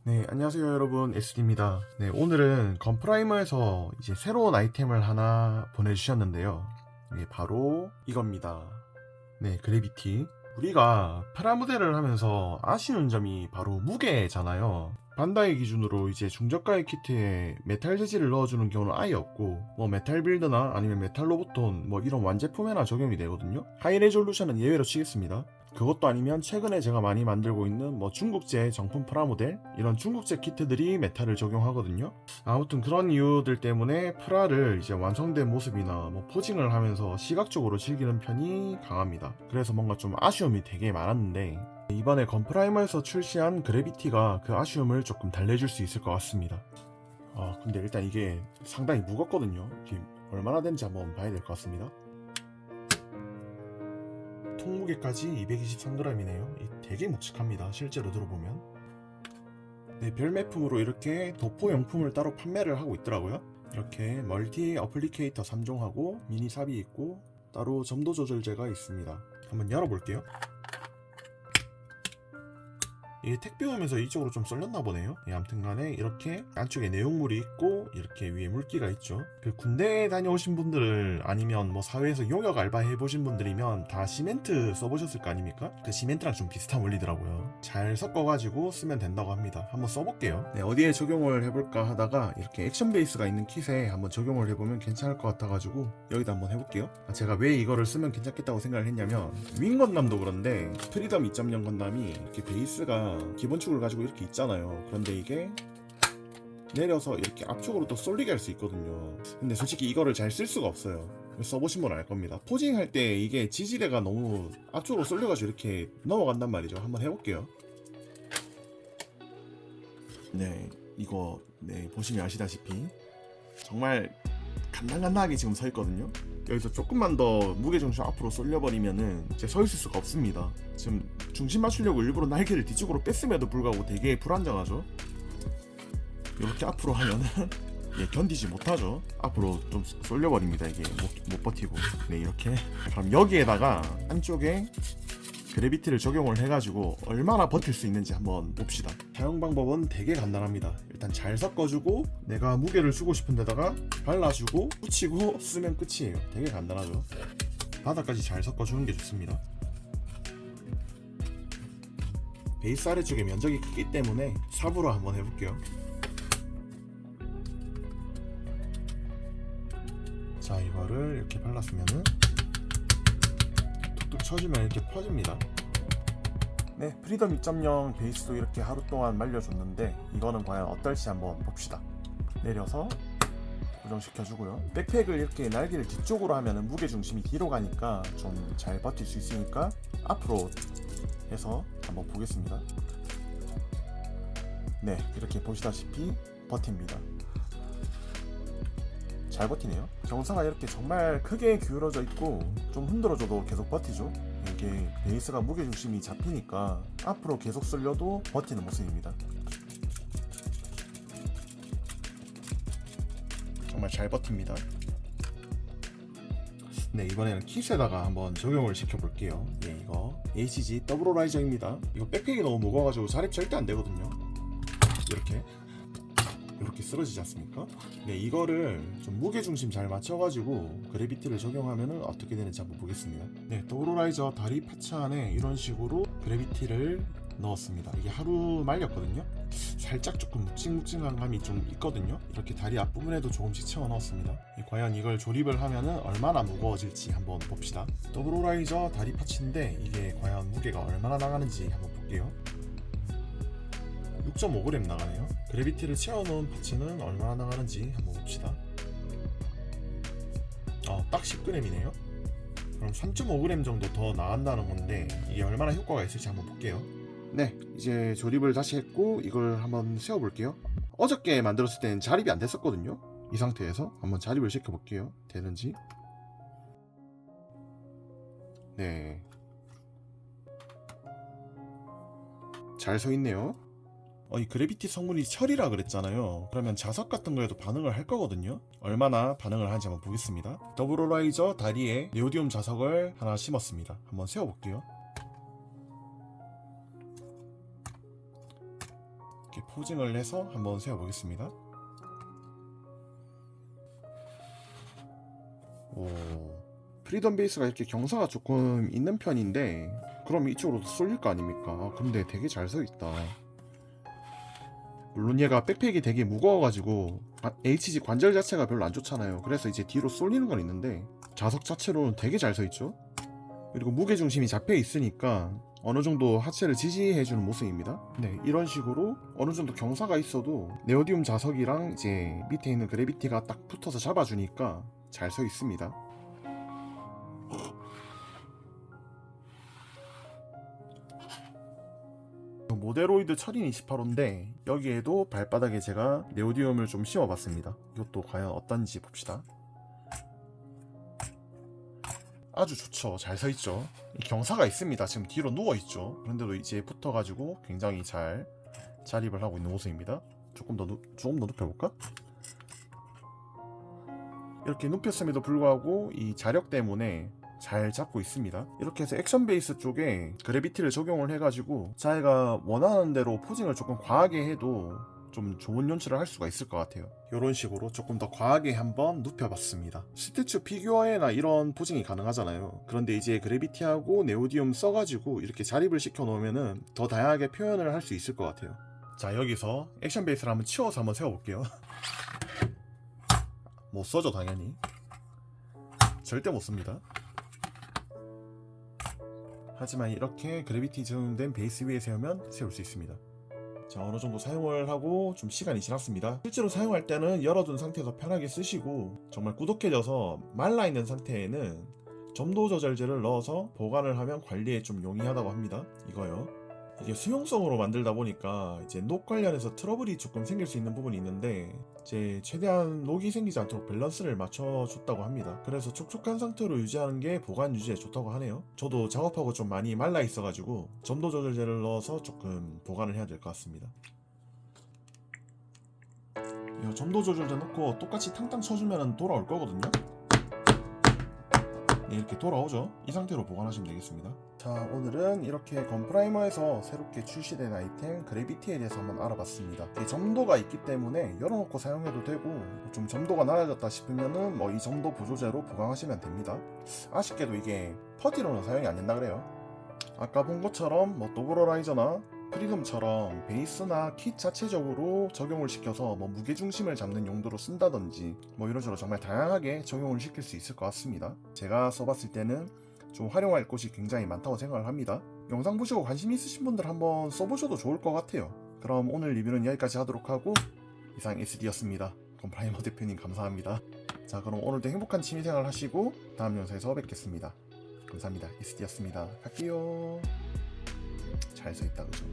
네, 안녕하세요 여러분, SD입니다. 네, 오늘은 건프라이머에서 이제 새로운 아이템을 하나 보내주셨는데요. 이게 바로 이겁니다. 네, 그래비티. 우리가 프라모델을 하면서 아쉬운 점이 바로 무게잖아요. 반다이 기준으로 이제 중저가의 키트에 메탈 재질을 넣어주는 경우는 아예 없고, 뭐 메탈 빌드나 아니면 메탈 로보톤 뭐 이런 완제품에나 적용이 되거든요. 하이 레졸루션은 예외로 치겠습니다. 그것도 아니면 최근에 제가 많이 만들고 있는 뭐 중국제 정품 프라모델, 이런 중국제 키트들이 메탈을 적용하거든요. 아무튼 그런 이유들 때문에 프라를 이제 완성된 모습이나 뭐 포징을 하면서 시각적으로 즐기는 편이 강합니다. 그래서 뭔가 좀 아쉬움이 되게 많았는데, 이번에 건프라이머에서 출시한 그래비티가 그 아쉬움을 조금 달래줄 수 있을 것 같습니다. 근데 일단 이게 상당히 무겁거든요. 이게 얼마나 되는지 한번 봐야 될 것 같습니다. 통무게까지 223g이네요. 되게 묵직합니다. 실제로 들어보면. 네, 별매품으로 이렇게 도포용품을 따로 판매를 하고 있더라고요. 이렇게 멀티 어플리케이터 3종하고 미니 삽이 있고 따로 점도 조절제가 있습니다. 한번 열어볼게요. 이게 택배 오면서 이쪽으로 좀 쏠렸나 보네요. 아무튼 간에 이렇게 안쪽에 내용물이 있고 이렇게 위에 물기가 있죠. 그 군대에 다녀오신 분들 아니면 뭐 사회에서 용역 알바 해보신 분들이면 다 시멘트 써보셨을 거 아닙니까? 그 시멘트랑 좀 비슷한 원리더라고요. 잘 섞어가지고 쓰면 된다고 합니다. 한번 써볼게요. 네, 어디에 적용을 해볼까 하다가 이렇게 액션 베이스가 있는 킷에 한번 적용을 해보면 괜찮을 것 같아가지고 여기다 한번 해볼게요. 제가 왜 이거를 쓰면 괜찮겠다고 생각을 했냐면 윙 건담도 그런데 프리덤 2.0 건담이 이렇게 베이스가 기본축을 가지고 이렇게 있잖아요. 그런데 이게 내려서 이렇게 앞쪽으로 또 쏠리게 할 수 있거든요. 근데 솔직히 이거를 잘 쓸 수가 없어요. 써보신 분은 알 겁니다. 포징 할 때 이게 지지대가 너무 앞쪽으로 쏠려가지고 이렇게 넘어간단 말이죠. 한번 해볼게요. 네, 이거 보시면 아시다시피 정말 간당간당하게 지금 서 있거든요. 여기서 조금만 더 무게중심 앞으로 쏠려버리면은 이제 서 있을 수가 없습니다. 지금 중심 맞추려고 일부러 날개를 뒤쪽으로 뺐음에도 불구하고 되게 불안정하죠. 이렇게 앞으로 하면은 견디지 못하죠. 앞으로 좀 쏠려버립니다. 이게 못 버티고. 네, 이렇게. 그럼 여기에다가 한쪽에 그래비티를 적용을 해가지고 얼마나 버틸 수 있는지 한번 봅시다. 사용 방법은 되게 간단합니다. 일단 잘 섞어주고 내가 무게를 주고 싶은 데다가 발라주고 붙이고 쓰면 끝이에요. 되게 간단하죠. 바닥까지 잘 섞어주는 게 좋습니다. 베이스 아래쪽에 면적이 크기 때문에 삽으로 한번 해볼게요. 자, 이거를 이렇게 발랐으면은 툭툭 쳐주면 이렇게 퍼집니다. 네, 프리덤 2.0 베이스도 이렇게 하루 동안 말려줬는데 이거는 과연 어떨지 한번 봅시다. 내려서 고정시켜주고요. 백팩을 이렇게 날개를 뒤쪽으로 하면 무게중심이 뒤로 가니까 좀 잘 버틸 수 있으니까 앞으로 해서 한번 보겠습니다. 네, 이렇게 보시다시피 버팁니다. 잘 버티네요. 경사가 이렇게 정말 크게 기울어져 있고 좀 흔들어줘도 계속 버티죠. 이게 베이스가 무게중심이 잡히니까 앞으로 계속 쓸려도 버티는 모습입니다. 정말 잘 버팁니다. 네, 이번에는 킷에다가 한번 적용을 시켜볼게요. 네, 이거 HG 더블 호라이저입니다. 이거 백팩이 너무 무거워가지고 자립 절대 안 되거든요. 이렇게 쓰러지지 않습니까? 네, 이거를 좀 무게중심 잘 맞춰가지고 그래비티를 적용하면 어떻게 되는지 한번 보겠습니다. 네, 더블호라이저 다리 파츠 안에 이런 식으로 그래비티를 넣었습니다. 이게 하루 말렸거든요. 살짝 조금 묵직묵직한 감이 좀 있거든요. 이렇게 다리 앞부분에도 조금씩 채워 넣었습니다. 과연 이걸 조립을 하면 얼마나 무거워질지 한번 봅시다. 더블호라이저 다리 파츠인데 이게 과연 무게가 얼마나 나가는지 한번 볼게요. 6.5g 나가네요. 그래비티를 채워놓은 파츠는 얼마나 나가는지 한번 봅시다. 딱 10g이네요. 그럼 3.5g 정도 더 나간다는 건데 이게 얼마나 효과가 있을지 한번 볼게요. 네, 이제 조립을 다시 했고 이걸 한번 세워볼게요. 어저께 만들었을 때는 자립이 안 됐었거든요. 이 상태에서 한번 자립을 시켜볼게요. 되는지. 네, 잘 서있네요. 이 그래비티 성분이 철이라 그랬잖아요. 그러면 자석 같은 거에도 반응을 할 거거든요. 얼마나 반응을 하는지 한번 보겠습니다. 더블호라이저 다리에 네오디움 자석을 하나 심었습니다. 한번 세워볼게요. 이렇게 포징을 해서 한번 세워보겠습니다. 오, 프리덤 베이스가 이렇게 경사가 조금 있는 편인데 그럼 이쪽으로도 쏠릴 거 아닙니까? 근데 되게 잘 서있다. 물론 얘가 백팩이 되게 무거워가지고 HG 관절 자체가 별로 안 좋잖아요. 그래서 이제 뒤로 쏠리는 건 있는데 자석 자체로는 되게 잘 서있죠. 그리고 무게중심이 잡혀 있으니까 어느 정도 하체를 지지해주는 모습입니다. 네, 이런 식으로 어느 정도 경사가 있어도 네오디움 자석이랑 이제 밑에 있는 그래비티가 딱 붙어서 잡아주니까 잘 서 있습니다. 모데로이드 철인 28호인데 여기에도 발바닥에 제가 네오디움을 좀 씌워봤습니다. 이것도 과연 어떤지 봅시다. 아주 좋죠. 잘 서있죠. 경사가 있습니다. 지금 뒤로 누워있죠. 그런데도 이제 붙어가지고 굉장히 잘 자립을 하고 있는 모습입니다. 조금 더 눕혀볼까? 이렇게 눕혔음에도 불구하고 이 자력 때문에 잘 잡고 있습니다. 이렇게 해서 액션 베이스 쪽에 그래비티를 적용을 해가지고 자기가 원하는 대로 포징을 조금 과하게 해도 좀 좋은 연출을 할 수가 있을 것 같아요. 이런 식으로 조금 더 과하게 한번 눕혀봤습니다. 스태츄 피규어에나 이런 포징이 가능하잖아요. 그런데 이제 그래비티하고 네오디움 써가지고 이렇게 자립을 시켜놓으면은 더 다양하게 표현을 할 수 있을 것 같아요. 자, 여기서 액션 베이스를 한번 치워서 한번 세워볼게요. 못 써죠, 당연히. 절대 못 씁니다. 하지만 이렇게 그래비티 적용된 베이스 위에 세우면 세울 수 있습니다. 자, 어느 정도 사용을 하고 좀 시간이 지났습니다. 실제로 사용할 때는 열어둔 상태에서 편하게 쓰시고 정말 꾸덕해져서 말라있는 상태에는 점도 조절제를 넣어서 보관을 하면 관리에 좀 용이하다고 합니다. 이거요. 이게 수용성으로 만들다 보니까 이제 녹 관련해서 트러블이 조금 생길 수 있는 부분이 있는데 이제 최대한 녹이 생기지 않도록 밸런스를 맞춰줬다고 합니다. 그래서 촉촉한 상태로 유지하는 게 보관 유지에 좋다고 하네요. 저도 작업하고 좀 많이 말라 있어가지고 점도 조절제를 넣어서 조금 보관을 해야 될 것 같습니다. 이 점도 조절제 넣고 똑같이 탕탕 쳐주면 돌아올 거거든요. 네, 이렇게 돌아오죠. 이 상태로 보관하시면 되겠습니다. 자, 오늘은 이렇게 건프라이머에서 새롭게 출시된 아이템 그래비티에 대해서 한번 알아봤습니다. 점도가 있기 때문에 열어놓고 사용해도 되고 좀 점도가 낮아졌다 싶으면은 이 점도 보조제로 보강하시면 됩니다. 아쉽게도 이게 퍼티로는 사용이 안 된다 그래요. 아까 본 것처럼 도브로라이저나 프리덤처럼 베이스나 킷 자체적으로 적용을 시켜서 무게중심을 잡는 용도로 쓴다든지 이런 식으로 정말 다양하게 적용을 시킬 수 있을 것 같습니다. 제가 써봤을 때는 좀 활용할 곳이 굉장히 많다고 생각을 합니다. 영상 보시고 관심 있으신 분들 한번 써보셔도 좋을 것 같아요. 그럼 오늘 리뷰는 여기까지 하도록 하고 이상 SD였습니다. 건프라이머 대표님 감사합니다. 자, 그럼 오늘도 행복한 취미생활 하시고 다음 영상에서 뵙겠습니다. 감사합니다. SD였습니다. 갈게요. 잘 써있다 그죠?